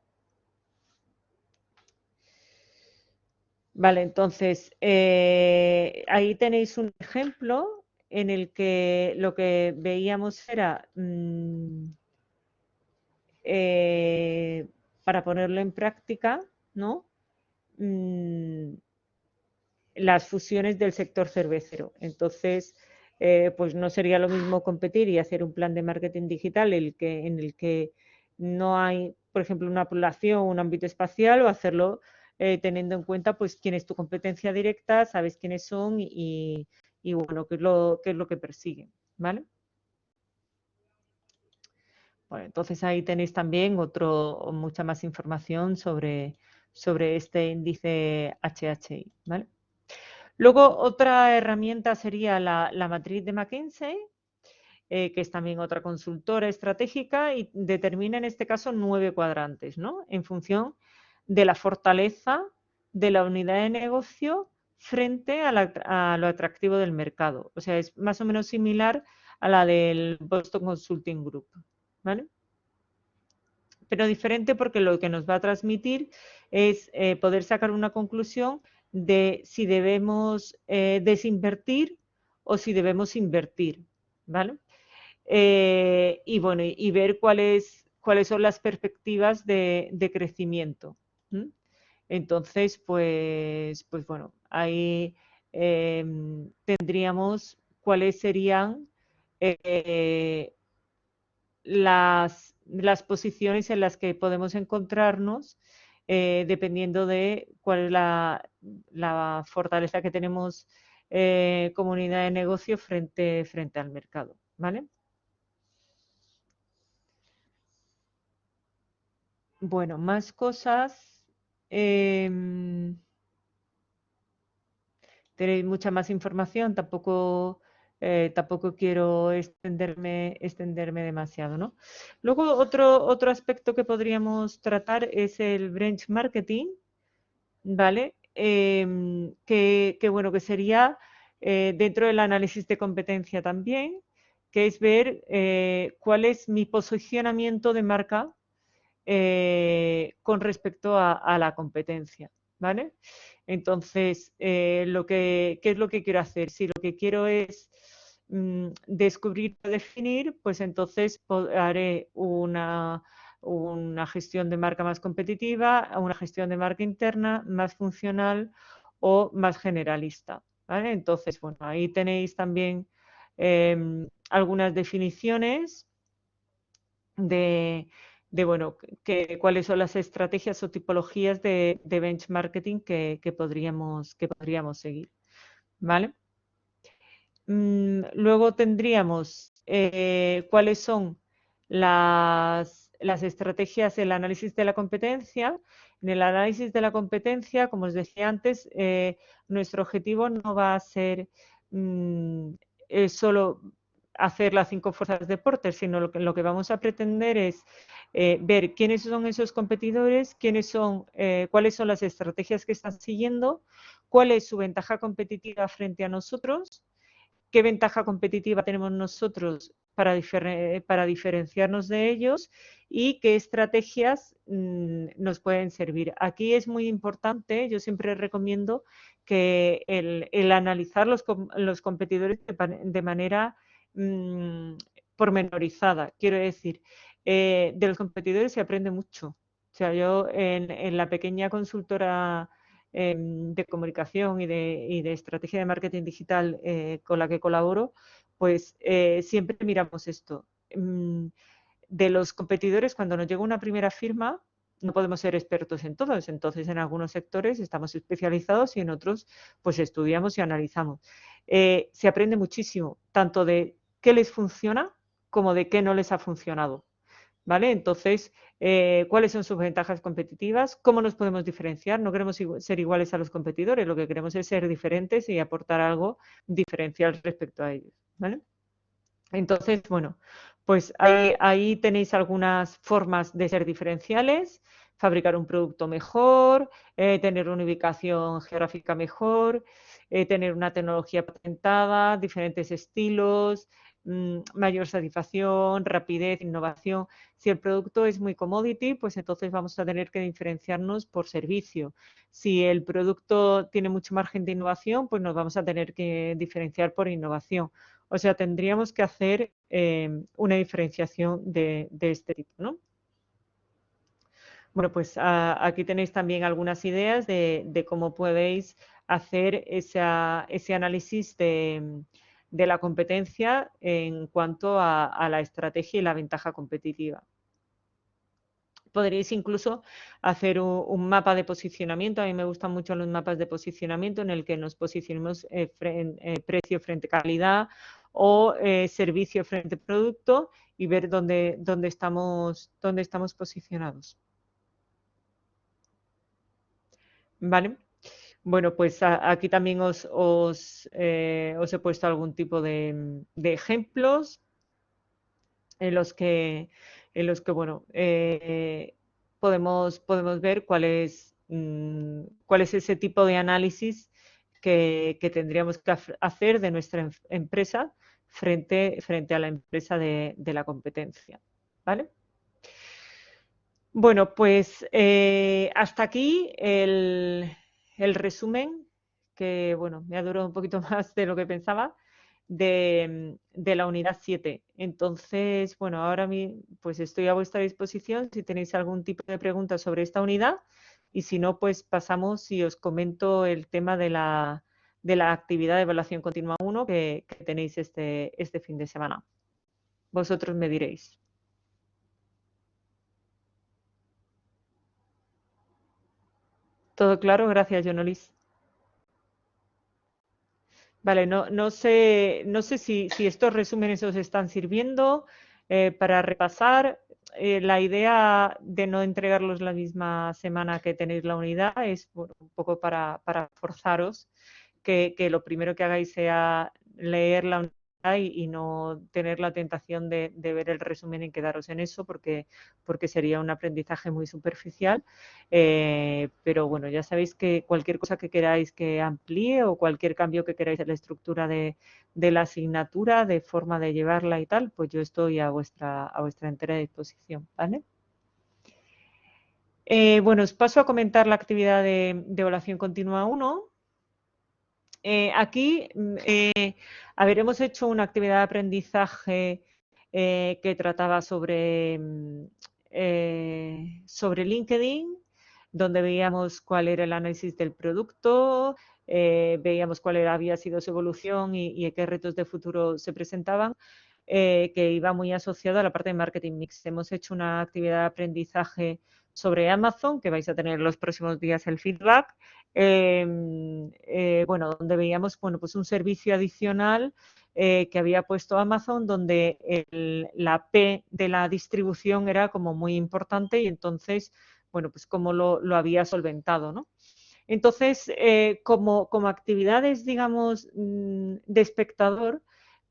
Vale, entonces ahí tenéis un ejemplo en el que lo que veíamos era, para ponerlo en práctica, ¿no? Mm, las fusiones del sector cervecero. Entonces, pues no sería lo mismo competir y hacer un plan de marketing digital en el que no hay, por ejemplo, una población, un ámbito espacial, o hacerlo teniendo en cuenta pues quién es tu competencia directa, sabes quiénes son y bueno, qué es lo que persiguen, ¿vale? Bueno, entonces ahí tenéis también mucha más información sobre este índice HHI, ¿vale? Luego, otra herramienta sería la matriz de McKinsey, que es también otra consultora estratégica y determina en este caso 9 cuadrantes, ¿no? En función de la fortaleza de la unidad de negocio frente a lo atractivo del mercado. O sea, es más o menos similar a la del Boston Consulting Group, ¿vale? Pero diferente porque lo que nos va a transmitir es poder sacar una conclusión de si debemos desinvertir o si debemos invertir, ¿vale? Y bueno, y ver cuáles son las perspectivas de crecimiento. ¿Mm? Entonces, pues bueno, ahí tendríamos cuáles serían eh, las posiciones en las que podemos encontrarnos dependiendo de cuál es la fortaleza que tenemos como unidad de negocio frente al mercado. ¿Vale? Bueno, más cosas. em, Tenéis mucha más información, tampoco quiero extenderme demasiado, ¿no? Luego, otro aspecto que podríamos tratar es el benchmarking, ¿vale? Bueno, que sería dentro del análisis de competencia también, que es ver cuál es mi posicionamiento de marca con respecto a la competencia, ¿vale? Entonces, ¿qué es lo que quiero hacer? Si lo que quiero es descubrir o definir, pues entonces haré una gestión de marca más competitiva, una gestión de marca interna más funcional o más generalista, ¿vale? Entonces, bueno, ahí tenéis también algunas definiciones de bueno, cuáles son las estrategias o tipologías de benchmarking que podríamos seguir, ¿vale? Luego tendríamos cuáles son las estrategias, el análisis de la competencia. En el análisis de la competencia, como os decía antes, nuestro objetivo no va a ser solo hacer las 5 fuerzas de Porter, sino lo que vamos a pretender es ver quiénes son esos competidores, cuáles son las estrategias que están siguiendo, cuál es su ventaja competitiva frente a nosotros, qué ventaja competitiva tenemos nosotros para diferenciarnos de ellos y qué estrategias nos pueden servir. Aquí es muy importante, yo siempre recomiendo que el analizar los competidores de manera pormenorizada. Quiero decir, de los competidores se aprende mucho. O sea, yo en la pequeña consultora de comunicación y de estrategia de marketing digital con la que colaboro, pues siempre miramos esto. De los competidores, cuando nos llega una primera firma, no podemos ser expertos en todos. Entonces, en algunos sectores estamos especializados y en otros, pues estudiamos y analizamos. Se aprende muchísimo, tanto de qué les funciona como de qué no les ha funcionado. ¿Vale? Entonces, ¿cuáles son sus ventajas competitivas? ¿Cómo nos podemos diferenciar? No queremos ser iguales a los competidores, lo que queremos es ser diferentes y aportar algo diferencial respecto a ellos. ¿Vale? Entonces, bueno, pues ahí tenéis algunas formas de ser diferenciales, fabricar un producto mejor, tener una ubicación geográfica mejor, tener una tecnología patentada, diferentes estilos, mayor satisfacción, rapidez, innovación. Si el producto es muy commodity, pues entonces vamos a tener que diferenciarnos por servicio. Si el producto tiene mucho margen de innovación, pues nos vamos a tener que diferenciar por innovación. O sea, tendríamos que hacer una diferenciación de este tipo, ¿no? Bueno, pues aquí tenéis también algunas ideas de cómo podéis hacer ese análisis de la competencia en cuanto a la estrategia y la ventaja competitiva. Podríais incluso hacer un mapa de posicionamiento. A mí me gustan mucho los mapas de posicionamiento en el que nos posicionemos precio frente a calidad o servicio frente a producto y ver dónde estamos posicionados. ¿Vale? Bueno, pues aquí también os he puesto algún tipo de ejemplos en los que, bueno, podemos ver cuál es ese tipo de análisis que tendríamos que hacer de nuestra empresa frente a la empresa de la competencia. ¿Vale? Bueno, pues hasta aquí el resumen, que bueno, me ha durado un poquito más de lo que pensaba, de la unidad 7. Entonces, bueno, ahora pues estoy a vuestra disposición si tenéis algún tipo de pregunta sobre esta unidad y si no, pues pasamos y os comento el tema de la actividad de evaluación continua 1 que tenéis este fin de semana. Vosotros me diréis. ¿Todo claro? Gracias, Yonolis. Vale, no sé si estos resúmenes os están sirviendo para repasar. La idea de no entregarlos la misma semana que tenéis la unidad es bueno, un poco para forzaros que lo primero que hagáis sea leer la unidad y no tener la tentación de ver el resumen y quedaros en eso porque sería un aprendizaje muy superficial. Pero bueno, ya sabéis que cualquier cosa que queráis que amplíe o cualquier cambio que queráis en la estructura de la asignatura, de forma de llevarla y tal, pues yo estoy a vuestra entera disposición, ¿vale? Bueno, os paso a comentar la actividad de evaluación continua 1. Aquí, hemos hecho una actividad de aprendizaje que trataba sobre LinkedIn, donde veíamos cuál era el análisis del producto, veíamos cuál había sido su evolución y qué retos de futuro se presentaban, que iba muy asociado a la parte de marketing mix. Hemos hecho una actividad de aprendizaje sobre Amazon, que vais a tener los próximos días el feedback, bueno, donde veíamos bueno, pues un servicio adicional que había puesto Amazon, donde la P de la distribución era como muy importante y entonces, bueno, pues cómo lo había solventado, ¿no? Entonces, como actividades, digamos, de espectador,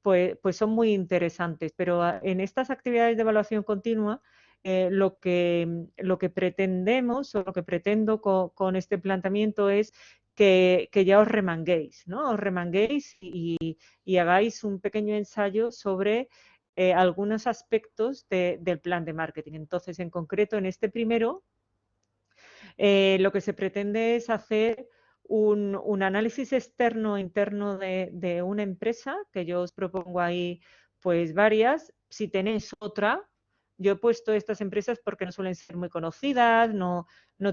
pues son muy interesantes, pero en estas actividades de evaluación continua, lo que pretendemos o lo que pretendo con este planteamiento es que ya os remanguéis, ¿no? Os remanguéis y hagáis un pequeño ensayo sobre algunos aspectos del plan de marketing. Entonces, en concreto, en este primero, lo que se pretende es hacer un análisis externo e interno de una empresa, que yo os propongo ahí pues varias, si tenéis otra, yo he puesto estas empresas porque no suelen ser muy conocidas, no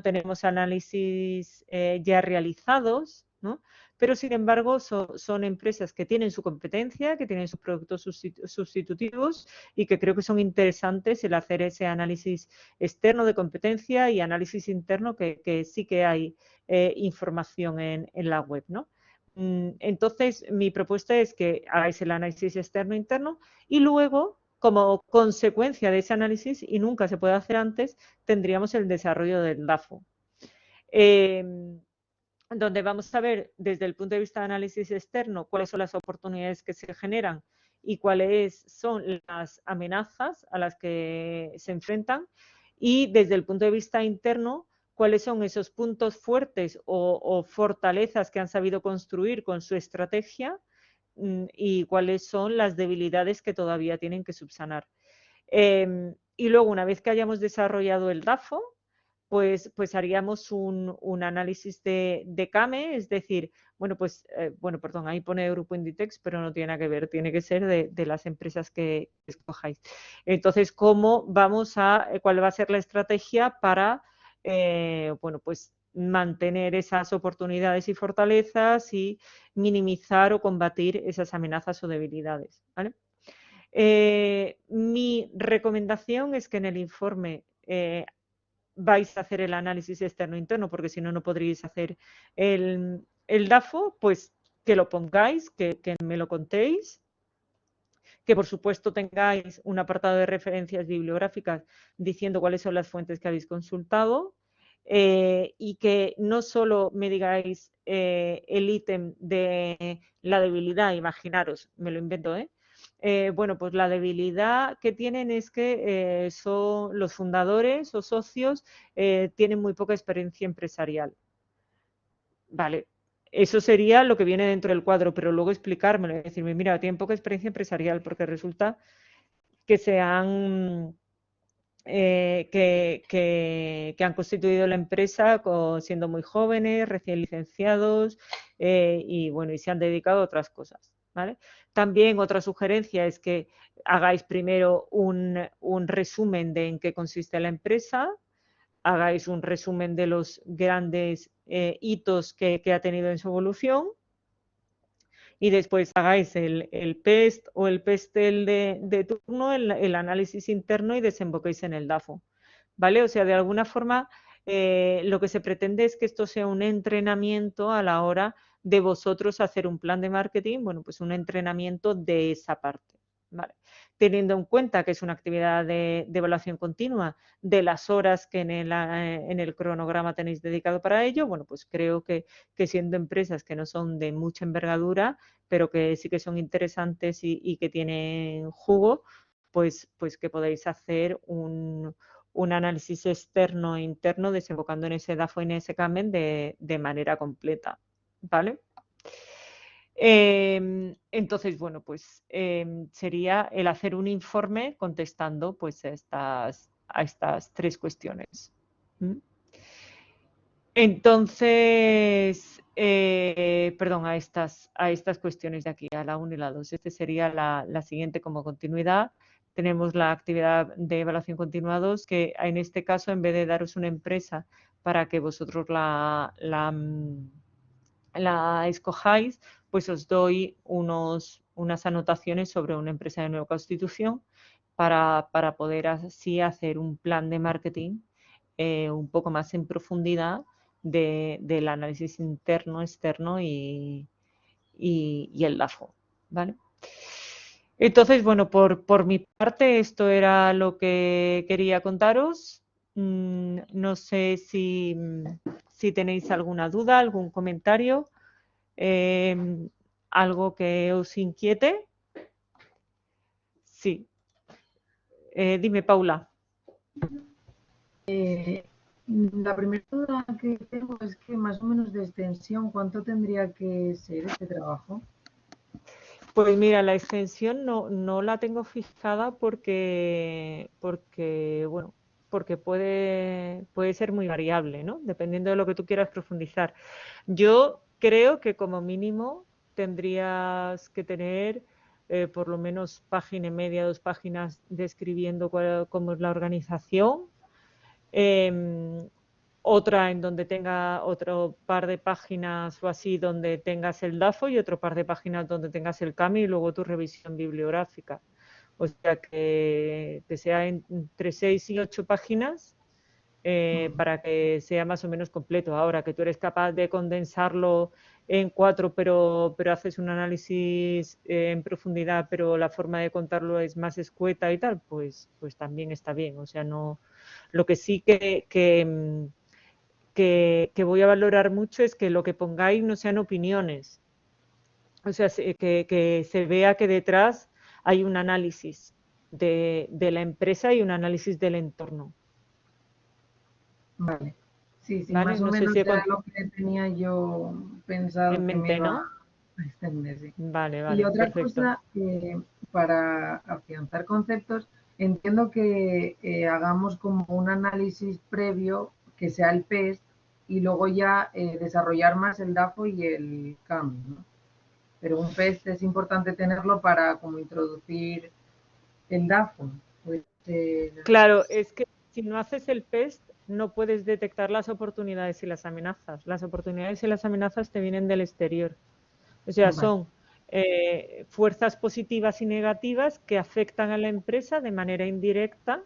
tenemos análisis ya realizados, ¿no? Pero sin embargo son empresas que tienen su competencia, que tienen sus productos sustitutivos y que creo que son interesantes el hacer ese análisis externo de competencia y análisis interno que sí que hay información en la web, ¿no? Entonces, mi propuesta es que hagáis el análisis externo-interno y luego, como consecuencia de ese análisis, y nunca se puede hacer antes, tendríamos el desarrollo del DAFO. Donde vamos a ver desde el punto de vista de análisis externo cuáles son las oportunidades que se generan y cuáles son las amenazas a las que se enfrentan, y desde el punto de vista interno cuáles son esos puntos fuertes o fortalezas que han sabido construir con su estrategia y cuáles son las debilidades que todavía tienen que subsanar. Y luego, una vez que hayamos desarrollado el DAFO, pues haríamos un análisis de CAME, es decir, bueno, perdón, ahí pone Grupo Inditex, pero no tiene nada que ver, tiene que ser de las empresas que escojáis. Entonces, ¿cuál va a ser la estrategia para, bueno, pues mantener esas oportunidades y fortalezas y minimizar o combatir esas amenazas o debilidades, ¿vale? Mi recomendación es que en el informe vais a hacer el análisis externo-interno, porque si no, no podríais hacer el DAFO, pues que lo pongáis, que me lo contéis, que por supuesto tengáis un apartado de referencias bibliográficas diciendo cuáles son las fuentes que habéis consultado, y que no solo me digáis el ítem de la debilidad, imaginaros, me lo invento, bueno, pues la debilidad que tienen es que son los fundadores o socios tienen muy poca experiencia empresarial. Vale, eso sería lo que viene dentro del cuadro, pero luego explicármelo y decirme, mira, tienen poca experiencia empresarial porque resulta que que han constituido la empresa siendo muy jóvenes, recién licenciados y bueno, y se han dedicado a otras cosas, ¿vale? También otra sugerencia es que hagáis primero un resumen de en qué consiste la empresa, hagáis un resumen de los grandes hitos que ha tenido en su evolución y después hagáis el PEST o el PESTEL de turno, el análisis interno y desemboquéis en el DAFO, ¿vale? O sea, de alguna forma lo que se pretende es que esto sea un entrenamiento a la hora de vosotros hacer un plan de marketing, bueno, pues un entrenamiento de esa parte, ¿vale? Teniendo en cuenta que es una actividad de evaluación continua de las horas que en el cronograma tenéis dedicado para ello, bueno, pues creo que siendo empresas que no son de mucha envergadura, pero que sí que son interesantes y que tienen jugo, pues que podéis hacer un análisis externo e interno desembocando en ese DAFO y en ese CAMEN de manera completa, ¿vale? Entonces, bueno, pues sería el hacer un informe contestando pues a estas tres cuestiones. Entonces, perdón, a estas cuestiones de aquí, a la 1 y la 2. Este sería la siguiente como continuidad. Tenemos la actividad de evaluación continua 2, que en este caso, en vez de daros una empresa para que vosotros la escojáis, pues os doy unas anotaciones sobre una empresa de nueva constitución para poder así hacer un plan de marketing un poco más en profundidad del análisis interno, externo y el DAFO, ¿vale? Entonces, bueno, por mi parte esto era lo que quería contaros. No sé si tenéis alguna duda, algún comentario, algo que os inquiete. Sí. Dime, Paula. La primera duda que tengo es que más o menos de extensión, ¿cuánto tendría que ser este trabajo? Pues mira, la extensión no la tengo fijada porque bueno, porque puede ser muy variable, ¿no? Dependiendo de lo que tú quieras profundizar. Yo creo que como mínimo tendrías que tener por lo menos página y media, 2 páginas describiendo cómo es la organización. Otra en donde tenga otro par de páginas o así donde tengas el DAFO y otro par de páginas donde tengas el CAMI y luego tu revisión bibliográfica. O sea que sea entre 6 y 8 páginas para que sea más o menos completo. Ahora que tú eres capaz de condensarlo en 4, pero haces un análisis en profundidad, pero la forma de contarlo es más escueta y tal, pues también está bien. O sea, no. Lo que sí que voy a valorar mucho es que lo que pongáis no sean opiniones. O sea, que se vea que detrás hay un análisis de la empresa y un análisis del entorno. Vale. Sí, sí, ¿Vale? más o No sé menos si era lo que tenía yo pensado en que me mente, iba ¿no? a extender, sí. Vale, Y vale, otra perfecto. cosa, para afianzar conceptos, entiendo que hagamos como un análisis previo, que sea el PEST, y luego ya desarrollar más el DAFO y el CAM, ¿no? Pero un PEST es importante tenerlo para como introducir el DAFO. Puede ser. Claro, es que si no haces el PEST, no puedes detectar las oportunidades y las amenazas. Las oportunidades y las amenazas te vienen del exterior. O sea, Vale, son fuerzas positivas y negativas que afectan a la empresa de manera indirecta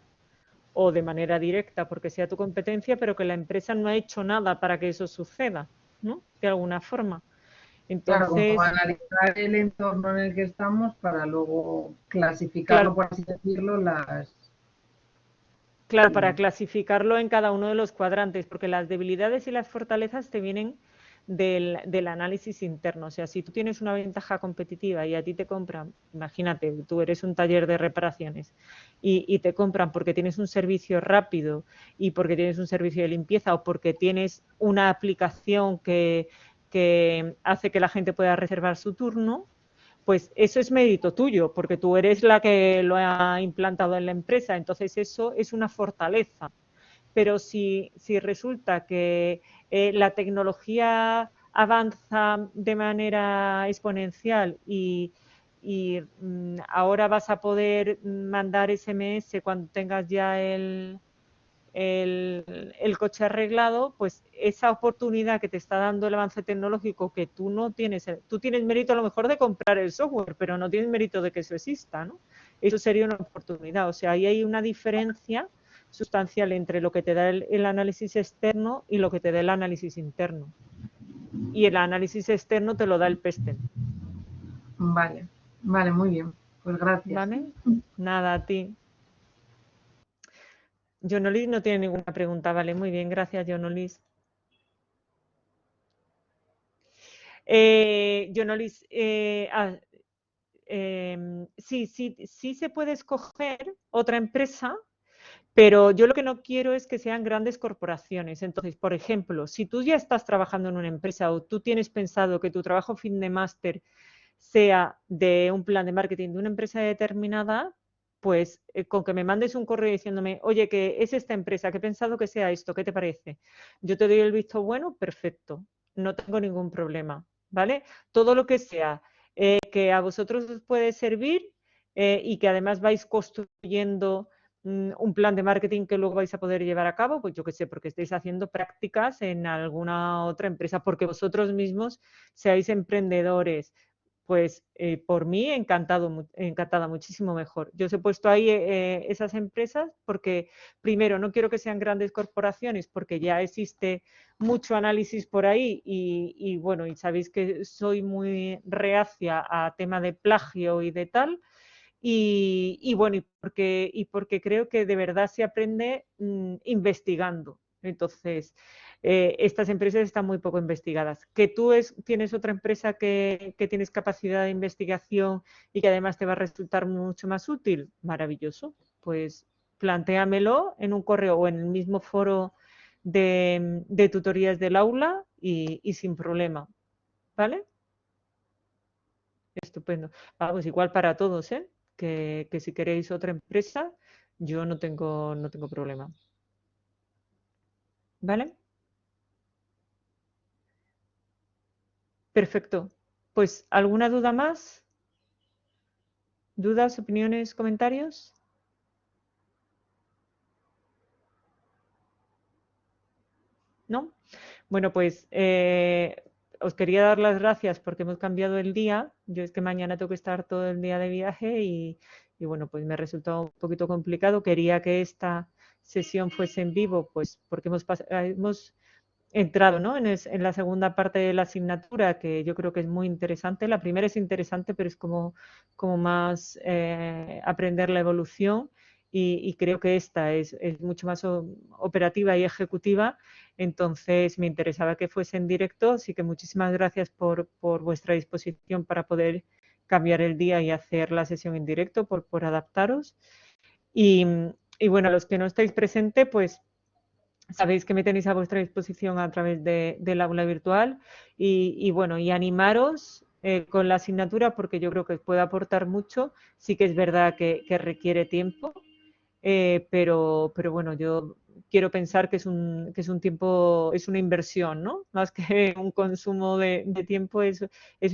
o de manera directa, porque sea tu competencia, pero que la empresa no ha hecho nada para que eso suceda, ¿no? De alguna forma. claro, como Entonces, analizar el entorno en el que estamos para luego clasificarlo, claro, por así decirlo, las. claro, para Sí, clasificarlo en cada uno de los cuadrantes, porque las debilidades y las fortalezas te vienen del análisis interno. O sea, si tú tienes una ventaja competitiva y a ti te compran, imagínate, tú eres un taller de reparaciones y te compran porque tienes un servicio rápido y porque tienes un servicio de limpieza o porque tienes una aplicación que hace que la gente pueda reservar su turno, pues eso es mérito tuyo, porque tú eres la que lo ha implantado en la empresa, entonces eso es una fortaleza. Pero si resulta que la tecnología avanza de manera exponencial y ahora vas a poder mandar SMS cuando tengas ya el coche arreglado, pues esa oportunidad que te está dando el avance tecnológico que tú no tienes, tú tienes mérito a lo mejor de comprar el software, pero no tienes mérito de que eso exista, ¿no? Eso sería una oportunidad. O sea, ahí hay una diferencia sustancial entre lo que te da el análisis externo y lo que te da el análisis interno. Y el análisis externo te lo da el PESTEN. vale, vale, muy bien. Pues gracias. ¿Vale? Nada, a ti. Jonolis no tiene ninguna pregunta, vale, muy bien, gracias, Jonolis. Jonolis, sí, sí, sí se puede escoger otra empresa, pero yo lo que no quiero es que sean grandes corporaciones. Entonces, por ejemplo, si tú ya estás trabajando en una empresa o tú tienes pensado que tu trabajo fin de máster sea de un plan de marketing de una empresa determinada, pues con que me mandes un correo diciéndome, oye, que es esta empresa, que he pensado que sea esto, ¿qué te parece? Yo te doy el visto bueno, perfecto, no tengo ningún problema, ¿vale? Todo lo que sea que a vosotros os puede servir y que además vais construyendo un plan de marketing que luego vais a poder llevar a cabo, pues yo qué sé, porque estáis haciendo prácticas en alguna otra empresa, porque vosotros mismos seáis emprendedores, pues por mí encantado, encantada, muchísimo mejor. Yo os he puesto ahí esas empresas porque, primero, no quiero que sean grandes corporaciones porque ya existe mucho análisis por ahí y bueno, y sabéis que soy muy reacia a tema de plagio y de tal. Y bueno, y porque creo que de verdad se aprende investigando. Entonces, estas empresas están muy poco investigadas. Que tú tienes otra empresa que tienes capacidad de investigación y que además te va a resultar mucho más útil, maravilloso. Pues plantéamelo en un correo o en el mismo foro de tutorías del aula y sin problema. ¿Vale? Estupendo. Vamos, igual para todos, ¿eh? Que si queréis otra empresa, yo no tengo problema. ¿Vale? Perfecto. Pues, ¿alguna duda más? ¿Dudas, opiniones, comentarios? ¿No? Bueno, pues os quería dar las gracias porque hemos cambiado el día. Yo es que mañana tengo que estar todo el día de viaje y bueno, pues me ha resultado un poquito complicado. Quería que esta sesión fuese en vivo, pues porque hemos entrado, ¿no? En la segunda parte de la asignatura, que yo creo que es muy interesante. La primera es interesante, pero es como más aprender la evolución y creo que esta es mucho más operativa y ejecutiva. Entonces me interesaba que fuese en directo, así que muchísimas gracias por vuestra disposición para poder cambiar el día y hacer la sesión en directo, por adaptaros. Y, y bueno, los que no estáis presentes, pues sabéis que me tenéis a vuestra disposición a través del aula virtual y bueno, y animaros con la asignatura porque yo creo que os puede aportar mucho. Sí que es verdad que requiere tiempo, pero bueno, yo quiero pensar que es un tiempo, es una inversión, ¿no? Más que un consumo de tiempo, es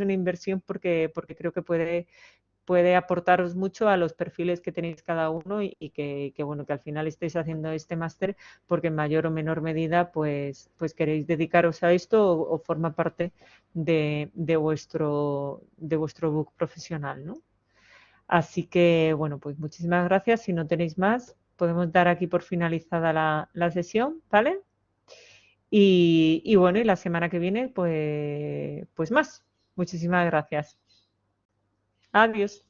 una inversión porque creo que puede aportaros mucho a los perfiles que tenéis cada uno y que, bueno, que al final estéis haciendo este máster porque en mayor o menor medida pues queréis dedicaros a esto o forma parte de vuestro book profesional, ¿no? Así que, bueno, pues muchísimas gracias. Si no tenéis más, podemos dar aquí por finalizada la sesión, ¿vale? Y bueno, y la semana que viene, pues más. Muchísimas gracias. Adiós.